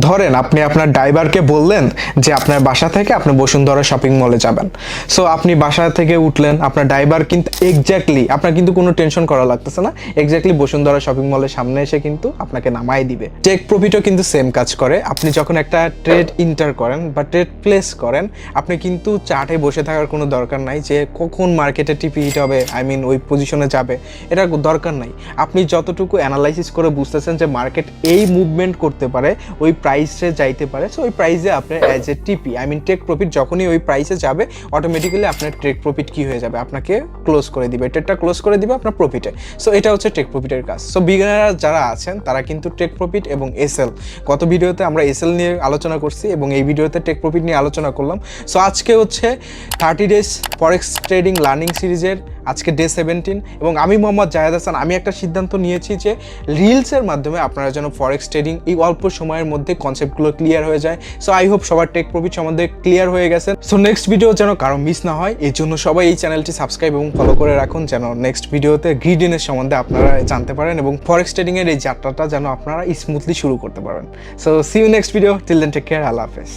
ধরেন আপনি আপনার ড্রাইভারকে বললেন যে আপনার বাসা থেকে আপনি বসুন্ধরা শপিং মলে যাবেন। সো আপনি বাসা থেকে উঠলেন, আপনার ড্রাইভার কিন্তু এক্স্যাক্টলি, আপনার কিন্তু কোনো টেনশন করা লাগতেছে না, এক্স্যাক্টলি বসুন্ধরা শপিং মলের সামনে এসে কিন্তু আপনাকে নামাই দিবে। টেক প্রফিটও কিন্তু সেম কাজ করে। আপনি যখন একটা ট্রেড ইন্টার করেন বা ট্রেড প্লেস করেন, আপনি কিন্তু চার্টে বসে থাকার কোনো দরকার নাই যে কখন মার্কেটে টিপি হিট হবে, ওই পজিশনে যাবে, এটা দরকার নাই। আপনি যতটুকু অ্যানালাইসিস করে বুঝতেছেন যে মার্কেট এই মুভমেন্ট করতে পারে, ওই প্রাইসে যাইতে পারে, সো ওই প্রাইসে আপনার অ্যাজ এ টিপি টেক প্রফিট যখনই ওই প্রাইসে যাবে, অটোমেটিক্যালি আপনার টেক প্রফিট কী হয়ে যাবে, আপনাকে ক্লোজ করে দিবে, ট্রেডটা ক্লোজ করে দিবে আপনার প্রফিটে। সো এটা হচ্ছে টেক প্রফিটের কাজ। সো বিগিনাররা যারা আছেন তারা কিন্তু টেক প্রফিট এবং এসএল, গত ভিডিওতে আমরা এসএল নিয়ে আলোচনা করছি এবং এই ভিডিওতে টেক প্রফিট নিয়ে আলোচনা করলাম। সো আজকে হচ্ছে 30 ডেজ ফরেক্স ট্রেডিং লার্নিং সিরিজের আজকে ডে 17 এবং আমি মোহাম্মদ জায়েদ হাসান। আমি একটা সিদ্ধান্ত নিয়েছি যে রিলসের মাধ্যমে আপনারা যেন ফরেক্স ট্রেডিং এই অল্প সময়ের মধ্যে কনসেপ্টগুলো ক্লিয়ার হয়ে যায়। সো আই হোপ সবার টেক প্রফিট সম্বন্ধে ক্লিয়ার হয়ে গেছে। সো নেক্সট ভিডিও যেন কারো মিস না হয়, এই জন্য সবাই এই চ্যানেলটি সাবস্ক্রাইব এবং ফলো করে রাখুন, যেন নেক্সট ভিডিওতে গ্রিডিনের সম্বন্ধে আপনারা জানতে পারেন এবং ফরেক্স ট্রেডিংয়ের এই যাত্রাটা যেন আপনারা স্মুথলি শুরু করতে পারেন। So see you next video, till then take care, আল্লাহ হাফেজ।